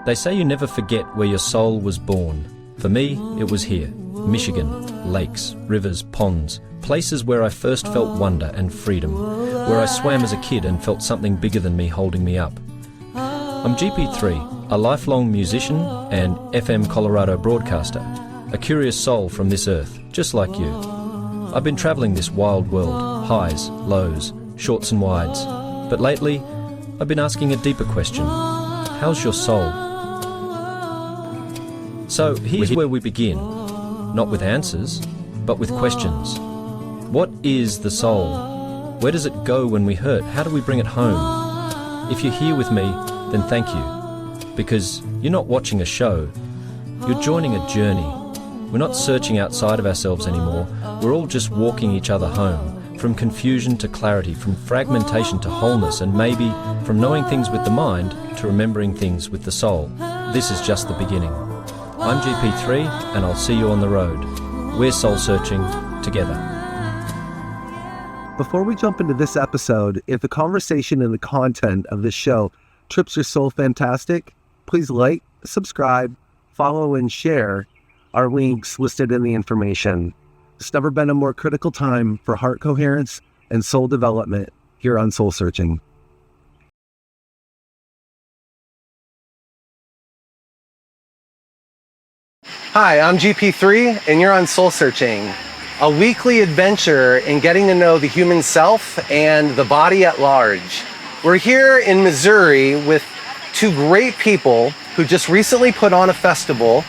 They say you never forget where your soul was born. For me, it was here. Michigan, lakes, rivers, ponds, places where I first felt wonder and freedom, where I swam as a kid and felt something bigger than me holding me up. I'm GP3, a lifelong musician and FM Colorado broadcaster, a curious soul from this earth, just like you. I've been travelling this wild world, highs, lows, shorts and wides, but lately I've been asking a deeper question. How's your soul? So here's where we begin, not with answers, but with questions. What is the soul? Where does it go when we hurt? How do we bring it home? If you're here with me, then thank you, because you're not watching a show, you're joining a journey. We're not searching outside of ourselves anymore, we're all just walking each other home, from confusion to clarity, from fragmentation to wholeness, and maybe from knowing things with the mind to remembering things with the soul. This is just the beginning. I'm GP3, and I'll see you on the road. We're soul searching together. Before we jump into this episode, if the conversation and the content of this show trips your soul fantastic, please like, subscribe, follow, and share our links listed in the information. It's never been a more critical time for heart coherence and soul development here on Soul Searching. Hi, I'm GP3, and you're on Soul Searching, a weekly adventure in getting to know the human self and the body at large. We're here in Missouri with two great people who just recently put on a festival,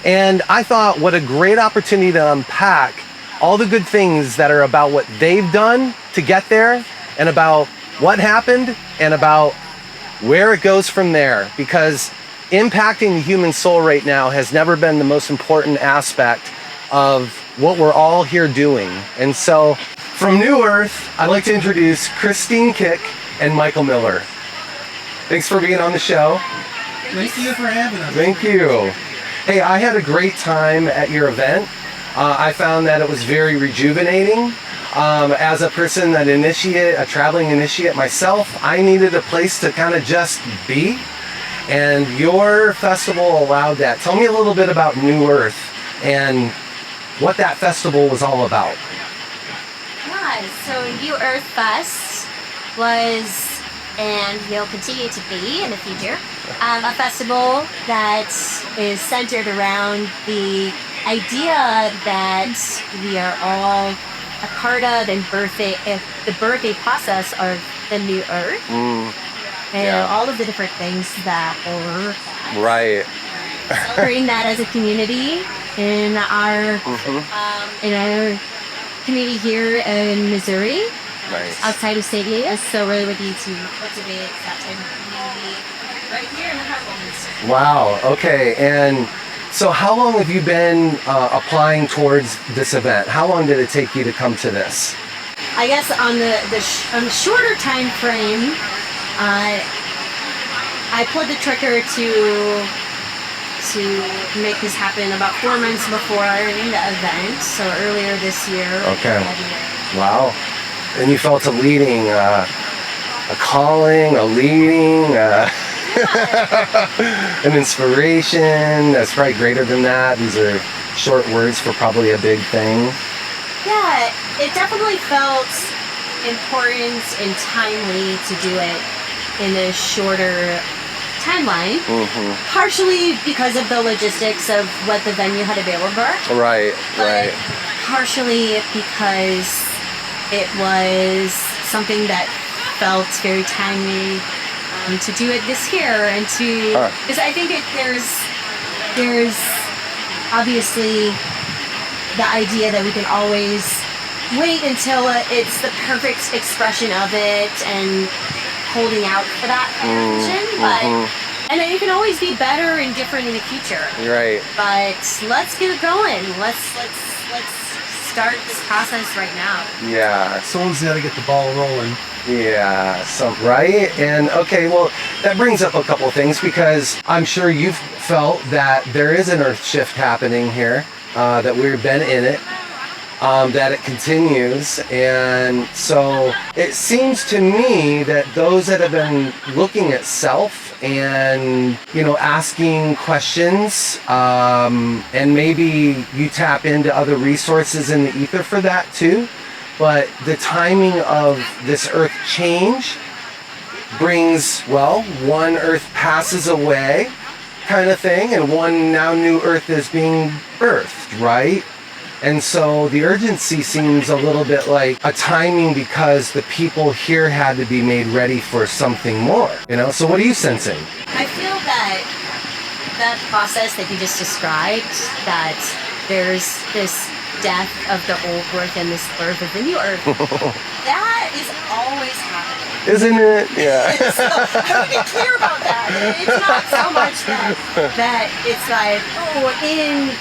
and I thought what a great opportunity to unpack all the good things that are about what they've done to get there, and about what happened, and about where it goes from there, because impacting the human soul right now has never been the most important aspect of what we're all here doing. And so, from New Earth, I'd like to introduce Christine Kick and Michael Miller. Thanks for being on the show. Thank you for having us. Thank you. Hey, I had a great time at your event. I found that it was very rejuvenating. As a person that a traveling initiate myself, I needed a place to kind of just be. And your festival allowed that. Tell me a little bit about New Earth and what that festival was all about. Yeah, so New Earth Fest was, and will continue to be in the future, a festival that is centered around the idea that we are all a part of and the birthday process of the New Earth. And all of the different things that were right. Celebrating that as a community in our community here in Missouri, Nice. outside of St. Louis. So really looking to cultivate that type of community right here in the heartland. Wow. Okay. And so, how long have you been applying towards this event? How long did it take you to come to this? I guess on the shorter time frame. I pulled the trigger to make this happen about 4 months before the event, so earlier this year. Okay. Wow. And you felt a leading, a calling, a leading, an inspiration. That's probably greater than that. These are short words for probably a big thing. Yeah, it definitely felt important and timely to do it in a shorter timeline, partially because of the logistics of what the venue had available. Right. Partially because it was something that felt very timely to do it this year, and because I think there's obviously the idea that we can always wait until it's the perfect expression of it and holding out for that vision, and then it can always be better and different in the future. Right. But let's get it going. Let's start this process right now. Yeah. Someone's got to get the ball rolling. Yeah. So right. And okay. Well, that brings up a couple of things, because I'm sure you've felt that there is an earth shift happening here. That we've been in it. That it continues, and so it seems to me that those that have been looking at self and, you know, asking questions, and maybe you tap into other resources in the ether for that too. But the timing of this earth change brings, well, one earth passes away kind of thing, and one now new earth is being birthed, right? And so the urgency seems a little bit like a timing because the people here had to be made ready for something more, you know? So what are you sensing? I feel that that process that you just described, that there's this death of the old earth and this birth of the new earth, that is always happening. Isn't it? Yeah. So, I want to be clear about that. It's not so much that it's like, oh, in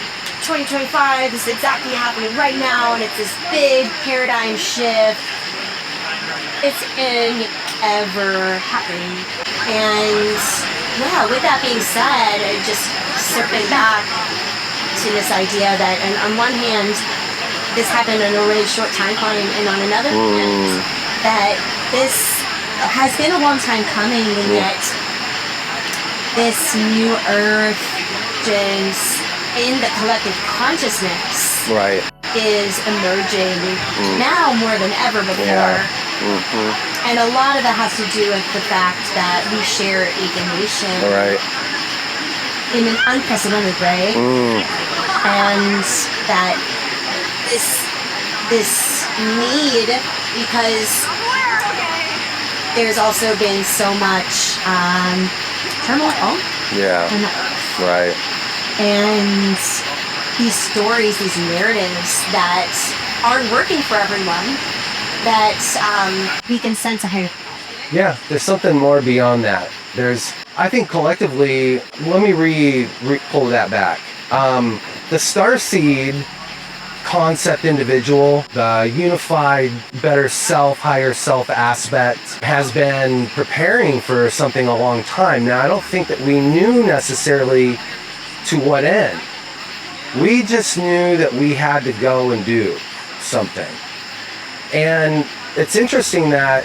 2025, this is exactly happening right now, and it's this big paradigm shift. It's in ever happening. And yeah, with that being said, just circling back to this idea that, and on one hand, this happened in a really short time frame, and on another hand, that this has been a long time coming, and yet this new earth just in the collective consciousness Right. is emerging now more than ever before. Yeah. And a lot of that has to do with the fact that we share a nation Right. in an unprecedented way, and that this need, because there's also been so much turmoil Yeah. on the earth. Right. And these stories, these narratives that aren't working for everyone, that we can sense a higher. Yeah, there's something more beyond that. I think collectively, let me pull that back. The starseed concept individual, the unified, better self, higher self aspect, has been preparing for something a long time. Now, I don't think that we knew necessarily to what end. We just knew that we had to go and do something. And it's interesting that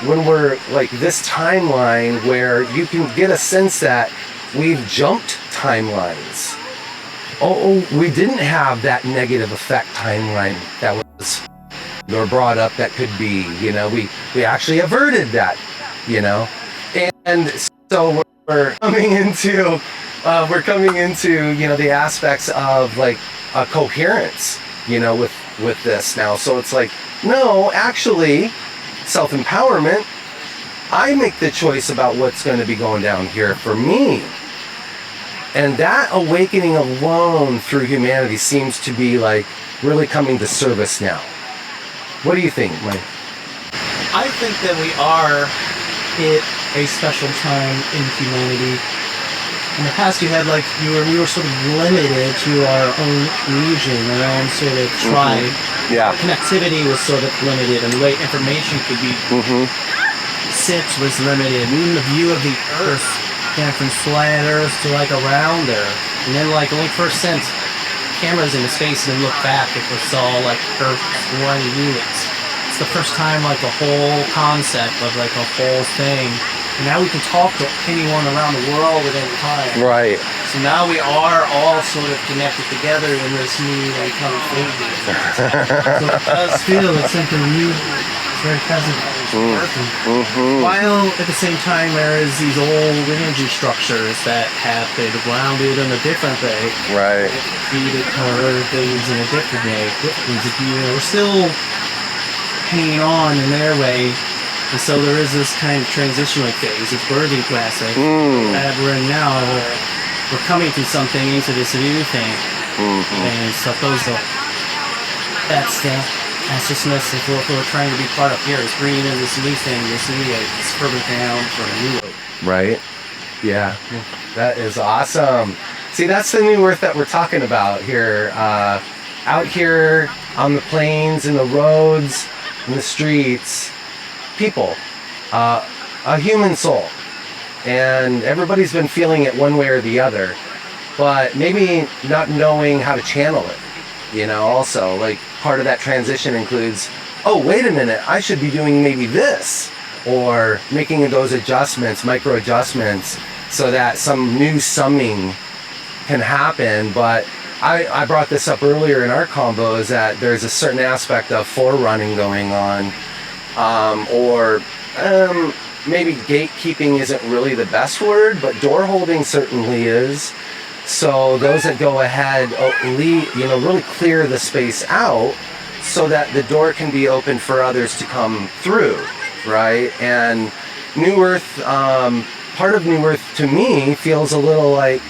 when we're like this timeline where you can get a sense that we've jumped timelines. Oh, we didn't have that negative effect timeline that was or brought up that could be, you know, we actually averted that, you know. And so we're coming into you know, the aspects of like a coherence, you know, with this now. So it's like, no, actually, self-empowerment, I make the choice about what's going to be going down here for me. And that awakening alone through humanity seems to be like really coming to service now. What do you think, Mike? I think that we are at a special time in humanity. In the past, we were sort of limited to our own region, our own sort of tribe. Yeah. Connectivity was sort of limited, and the way information could be sent was limited. Even the view of the Earth, from flat Earth to like around there, and then like when we first sent cameras into space and then looked back, it was all like Earth 1 units. It's the first time like the whole concept of like a whole thing. And now we can talk to anyone around the world at any time. Right. So now we are all sort of connected together in this new like kind of thing. So it does feel like something new. It's very present. While at the same time there is these old energy structures that have been grounded in a different way. Right. Treated or things in a different way. We're still hanging on in their way. And so there is this kind of transitional phase, this birthing process that we're in now. We're coming to something, into this new thing. And suppose that's the consciousness of what we're trying to be part of here, is bringing in this new thing, this new way, this further down for a new way. Right. Yeah. That is awesome. See, that's the new earth that we're talking about here. Out here on the plains, in the roads, in the streets. People, a human soul, and everybody's been feeling it one way or the other, but maybe not knowing how to channel it, you know. Also, like, part of that transition includes, oh, wait a minute, I should be doing maybe this, or making those adjustments, micro adjustments, so that some new summing can happen. But I brought this up earlier in our combo, is that there's a certain aspect of forerunning going on, or maybe gatekeeping isn't really the best word, but door holding certainly is. So those that go ahead, really clear the space out so that the door can be open for others to come through, right? And New Earth, part of New Earth to me feels a little like,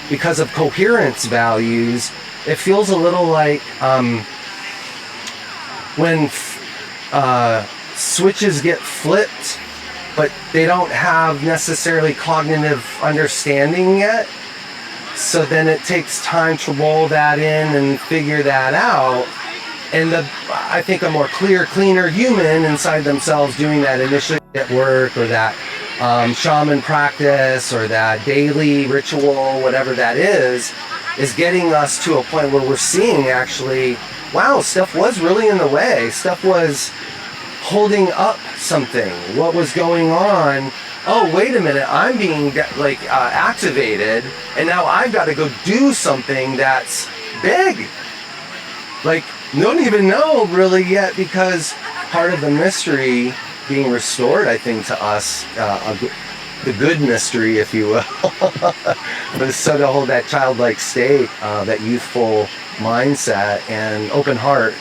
because of coherence values, it feels a little like when switches get flipped, but they don't have necessarily cognitive understanding yet. So then it takes time to roll that in and figure that out. And I think a more cleaner human inside themselves doing that initially at work, or that shaman practice, or that daily ritual, whatever that is getting us to a point where we're seeing actually, wow, stuff was really in the way. Stuff was holding up something. What was going on? Oh, wait a minute, I'm being activated, and now I've got to go do something that's big. Like, don't even know really yet, because part of the mystery being restored, I think, to us, the good mystery, if you will, was so to hold that childlike state, that youthful mindset and open heart,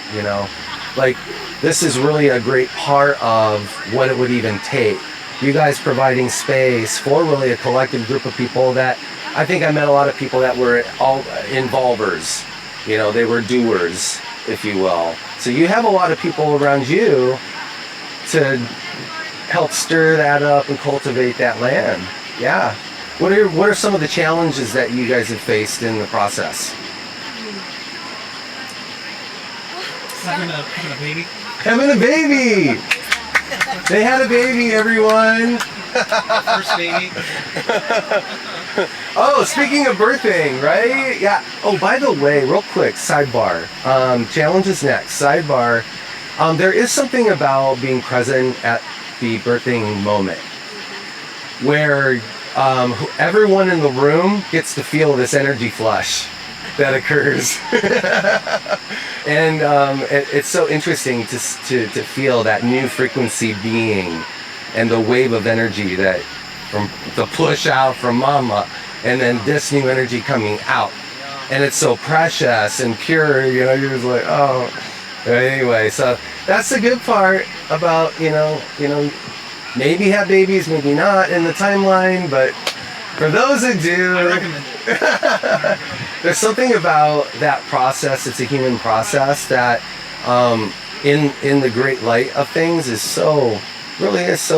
like this is really a great part of what it would even take. You guys providing space for really a collective group of people that I think I met a lot of people that were all involvers, they were doers, if you will. So you have a lot of people around you to help stir that up and cultivate that land. Yeah. What are some of the challenges that you guys have faced in the process? Having a baby. Having a baby! They had a baby, everyone! First baby. Oh, speaking of birthing, right? Yeah. Oh, by the way, real quick, sidebar. Challenges next. Sidebar. There is something about being present at the birthing moment where everyone in the room gets to feel this energy flush that occurs. And it's so interesting to feel that new frequency being and the wave of energy that from the push out from mama, and then this new energy coming out, and it's so precious and pure, you're just like, oh. Anyway, so that's the good part about maybe have babies, maybe not in the timeline, but for those that do, I recommend it. There's something about that process. It's a human process that in the great light of things is so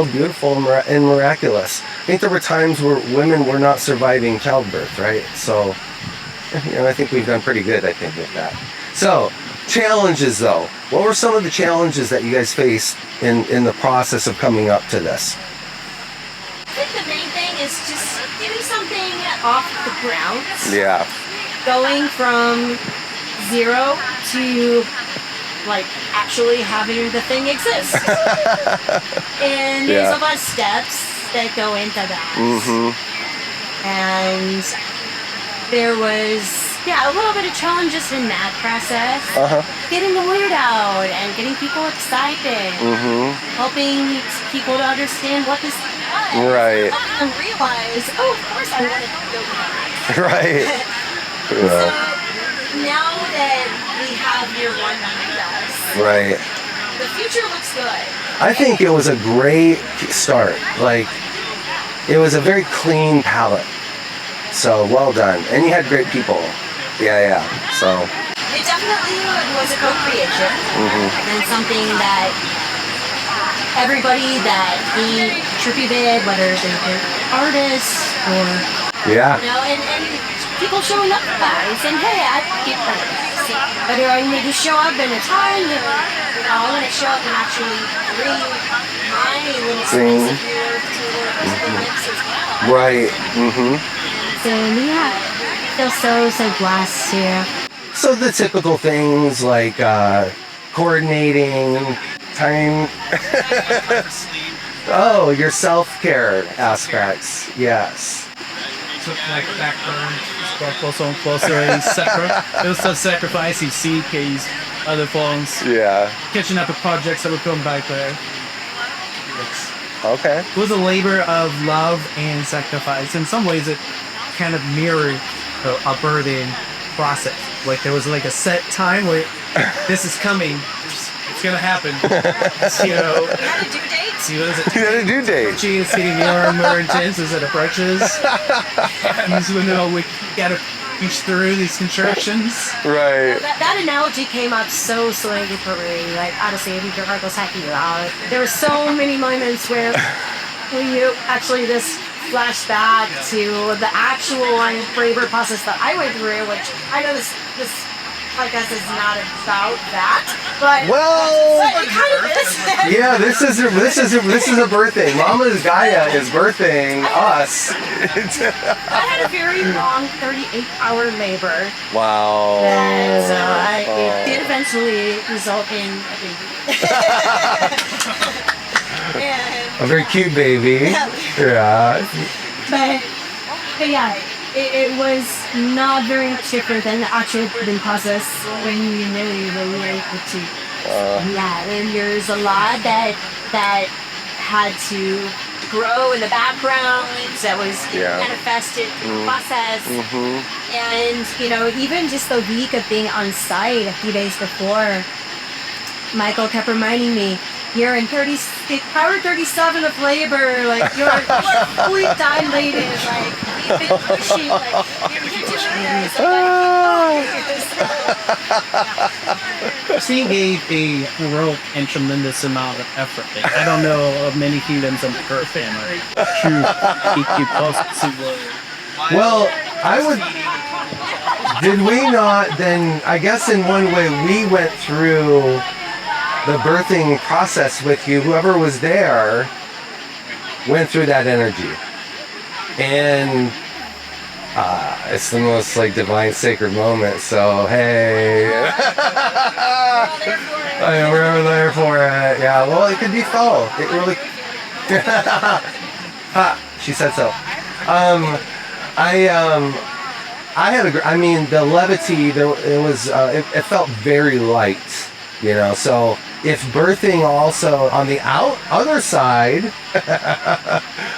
beautiful and miraculous. I think there were times where women were not surviving childbirth, right? So I think we've done pretty good, I think, with that. So challenges, though. What were some of the challenges that you guys faced in the process of coming up to this? I think the main thing is just getting something off the ground. Yeah. Going from zero to actually having the thing exist. And there's a lot of steps that go into that. Mm-hmm. And there was a little bit of challenges in that process. Getting the word out and getting people excited. Helping people to understand what this was. Right. And realize, of course I wanted to go that. Right. So now that we have year one behind us, Right. the future looks good. I think it was a great start. It was a very clean palette. So well done. And you had great people. Yeah. So It definitely was a co-creation, and something that everybody that he contributed, whether they're artists or and people showing up by saying, "Hey, I get this." Whether I need to show up in a time, I want to show up and actually bring my little space of here to mix as well. right. So I feel so blessed here. So the typical things like coordinating time. Sleep. Oh, your self-care aspects. Yes. Took like backburn, got closer and closer. It was self-sacrifice. He seek, he's other forms. Yeah. Catching up with projects that would come back there. Okay. It was a labor of love and sacrifice. In some ways, it kind of mirrored a birthing process. Like there was like a set time where this is coming. It's gonna happen. You know. Had a due date? See what is it? You had a due date. She is getting more and more intense as it approaches. And so now we gotta push through these contractions. Right. That analogy came up so slightly for me. Like, honestly, I think your heart was hacking you out. There were so many moments where you actually just flash back to the actual labor process that I went through, which I know this podcast is not about that, but it kind of is. Yeah, this is a birthing. Mama's Gaia is birthing us. I had a very long 38-hour labor. Wow. That it did eventually result in a baby. And, A very cute baby. Yeah. but yeah, it was not very much different than the actual birthing process when you really able to. Yeah, and there's a lot that had to grow in the background that was manifested through the process. And, you know, even just the week of being on site a few days before, Micheal kept reminding me, you're in hour 37 of labor, like you're fully dilated, like we've been pushing, like you're doing this. She gave a heroic and tremendous amount of effort. I don't know of many humans on her family who keep close to Well, did we not then, I guess in one way we went through the birthing process with you. Whoever was there went through that energy. And it's the most like divine sacred moment. So hey, we're there for it. Yeah. Well, it could be faux. It really. She said so. I had the levity. It felt very light. You know. So if birthing also on the other side,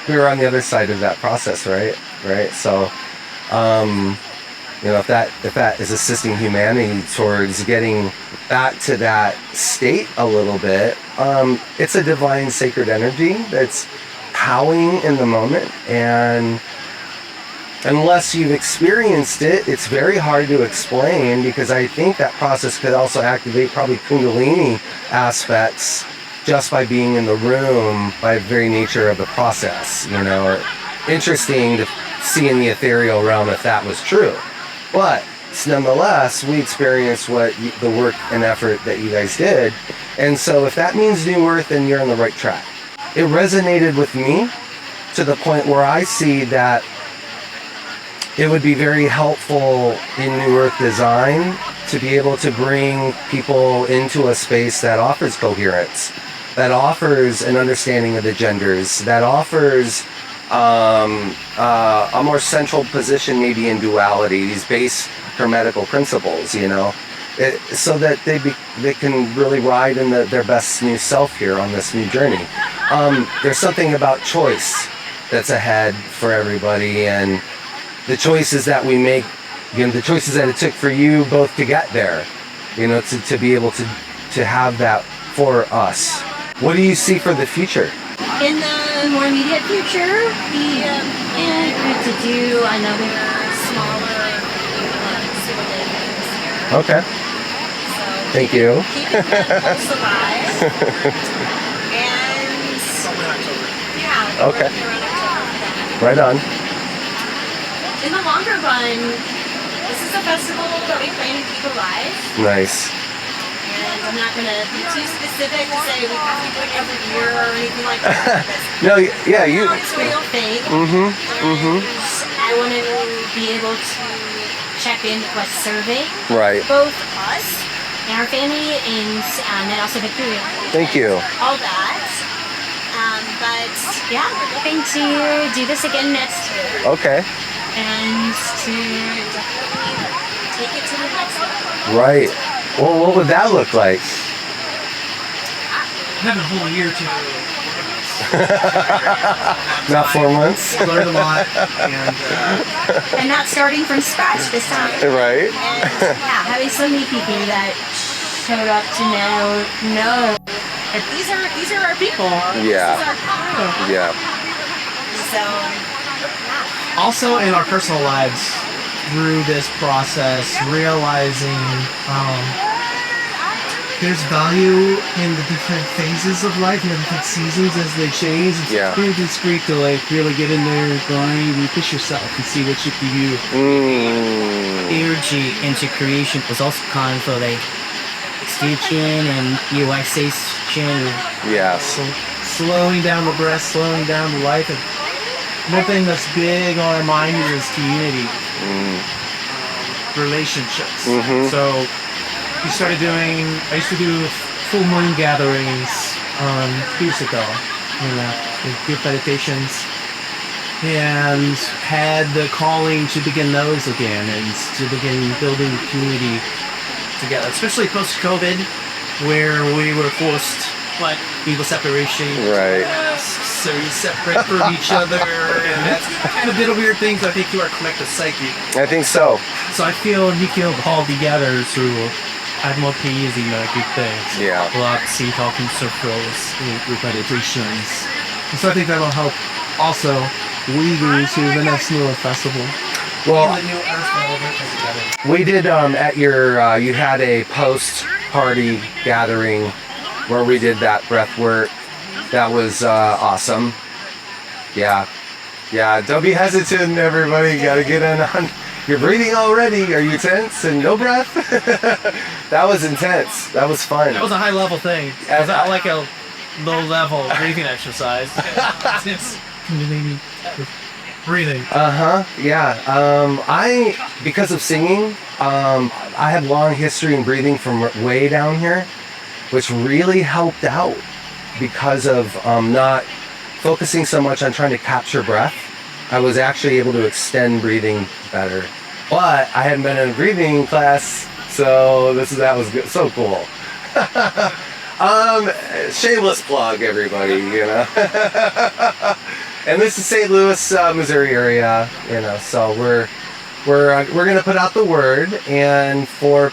we were on the other side of that process, right? So. If that is assisting humanity towards getting back to that state a little bit, it's a divine sacred energy that's howling in the moment, and unless you've experienced it, it's very hard to explain, because I think that process could also activate probably Kundalini aspects just by being in the room, by the very nature of the process, interesting to see in the ethereal realm if that was true. But nonetheless, we experienced the work and effort that you guys did. And so if that means New Earth, then you're on the right track. It resonated with me to the point where I see that it would be very helpful in New Earth design to be able to bring people into a space that offers coherence, that offers an understanding of the genders, that offers a more central position maybe in duality, these base hermetical principles, so that they can really ride in their best new self here on this new journey. There's something about choice that's ahead for everybody, and the choices that we make, the choices that it took for you both to get there, to be able to have that for us. What do you see for the future? In the more immediate future, we plan to do another smaller this year. Okay. So thank you. Keeping the pulse alive. And yeah. Okay. Right on. In the longer run, this is a festival that we plan to keep alive. Nice. And I'm not going to be too specific to say we have to do it every year or anything like that. No, yeah, you. It's a real thing. I want to be able to check in what's serving both us and our family, and also Victoria. Thank you. All that. But Yeah, we're looking to do this again next year. Okay. And to take it to the next level. Right. Well, what would that look like? I have a whole year to Not 4 months? learn a lot, and And not starting from scratch this time. Right. And yeah, having so many people that showed up to know that these are our people. Yeah. This is our crew. Yeah. So also in our personal lives, through this process, realizing there's value in the different phases of life, the different seasons as they change. Yeah. It's discreet to like really get in there and grind and push yourself and see what you can do. Energy into creation was also kind of like extension and relaxation. Yes. So slowing down the breath, slowing down the life. And one thing that's big on our mind is community, relationships. So I used to do full moon gatherings years ago, with group meditations, and had the calling to begin those again and to begin building the community together, especially post-COVID, where we were forced, legal separation, Right. so you separate from each other, and that's kind of did a weird thing, I think, to our collective psyche. I think so. So I feel Micheal all together to add more peace in good things. Yeah. Blocks, talking circles, with meditations. And so I think that'll help also lead you to the next New Earth Festival. Well, The New Earth Festival together. we did at your you had a post-party gathering where we did that breath work. That was awesome. Yeah. Don't be hesitant, everybody. You gotta get in on. You're breathing already. Are you tense and no breath? That was intense. That was fun. That was a high level thing. It was not like a low level breathing exercise. It's breathing. Yeah. Because of singing, I have long history in breathing from way down here, which really helped out because of not focusing so much on trying to capture breath. I was actually able to extend breathing better. But I hadn't been in a breathing class, so that was good. So cool. Shameless plug, everybody, And this is St. Louis, Missouri area, so we're gonna put out the word, and for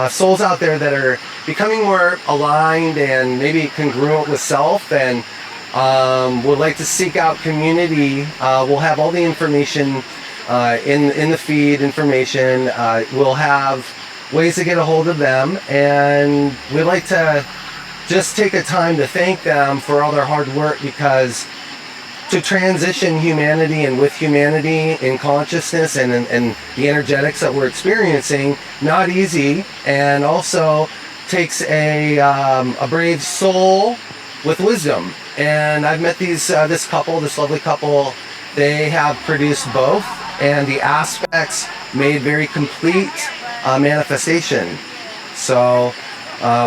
souls out there that are becoming more aligned and maybe congruent with self and would like to seek out community, we'll have all the information in the feed information. We'll have ways to get a hold of them, and we'd like to just take a time to thank them for all their hard work, because to transition humanity and with humanity in consciousness and the energetics that we're experiencing, not easy, and also takes a brave soul with wisdom. And I've met this lovely couple. They have produced both, and the aspects made very complete manifestation. So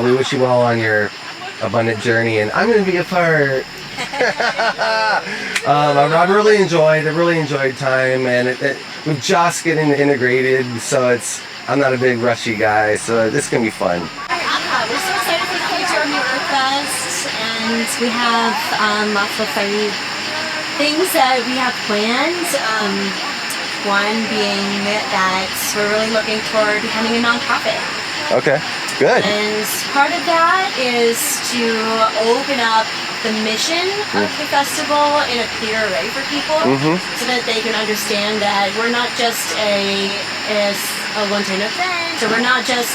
we wish you well on your abundant journey, and I'm going to be a part. I've really enjoyed time, and we're just getting integrated, so I'm not a big rushy guy, so this can be fun. we're so excited for the future of New Earth Fest, and we have lots of exciting things that we have planned. One being that we're really looking toward becoming a nonprofit. Okay, good. And part of that is to open up the mission of the festival in a clearer way for people, so that they can understand that we're not just a one-time event, or we're not just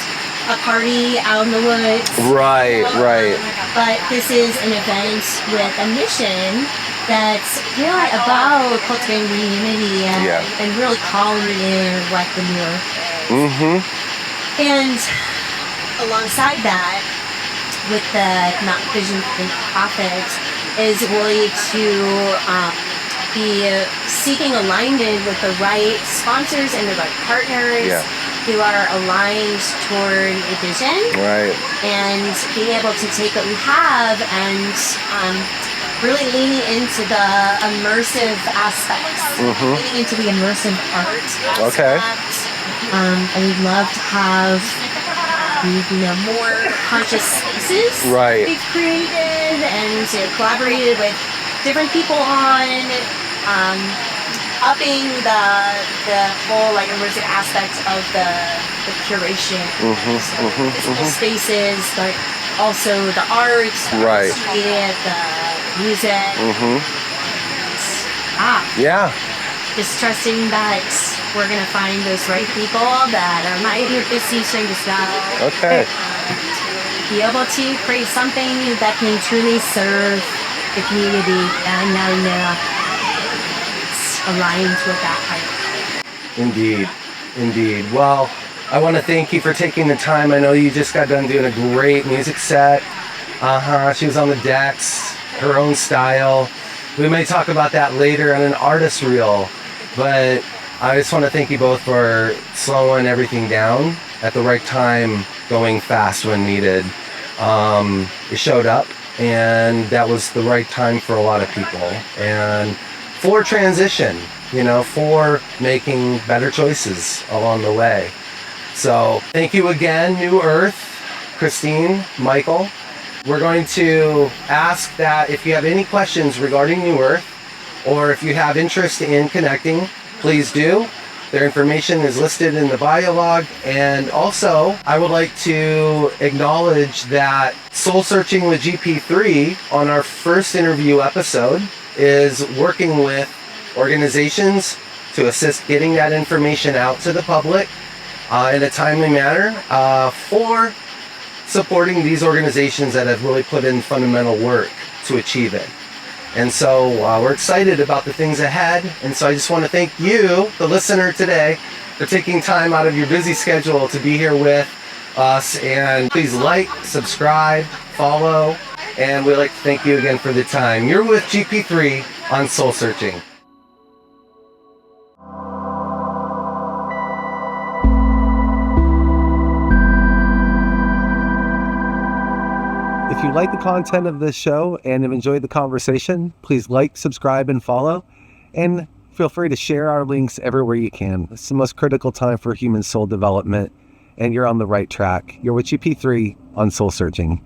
a party out in the woods. Right. But this is an event with a mission that's really about cultivating unity and really calling in what the New Earth is. And alongside that, with the not vision for profit, is really to be seeking alignment with the right sponsors and the right partners who are aligned toward a vision. Right. And being able to take what we have and really leaning into the immersive aspects, leaning into the immersive art aspect. Okay. I would love to have more conscious spaces Right. we've created and collaborated with different people on upping the whole immersive aspect of the curation. Physical spaces, but also the art, the Right. artistry, the music. Yeah. Just trusting that we're gonna find those right people that are not busy trying to sell. Okay. Be able to create something that can truly serve the community and it's aligned with that height. Indeed. Well, I want to thank you for taking the time. I know you just got done doing a great music set. She was on the decks, her own style. We may talk about that later on an artist reel, but I just want to thank you both for slowing everything down at the right time, going fast when needed. You showed up, and that was the right time for a lot of people. And for transition, for making better choices along the way. So thank you again, New Earth, Christine, Micheal. We're going to ask that if you have any questions regarding New Earth, or if you have interest in connecting, please do. Their information is listed in the bio log. And also, I would like to acknowledge that Soul Searching with GP3 on our first interview episode is working with organizations to assist getting that information out to the public in a timely manner for supporting these organizations that have really put in fundamental work to achieve it. And so we're excited about the things ahead. And so I just want to thank you, the listener today, for taking time out of your busy schedule to be here with us. And please like, subscribe, follow. And we'd like to thank you again for the time. You're with GP3 on Soul Searching. If you like the content of this show and have enjoyed the conversation, please like, subscribe, and follow. And feel free to share our links everywhere you can. It's the most critical time for human soul development, and you're on the right track. You're with GP3 on Soul Searching.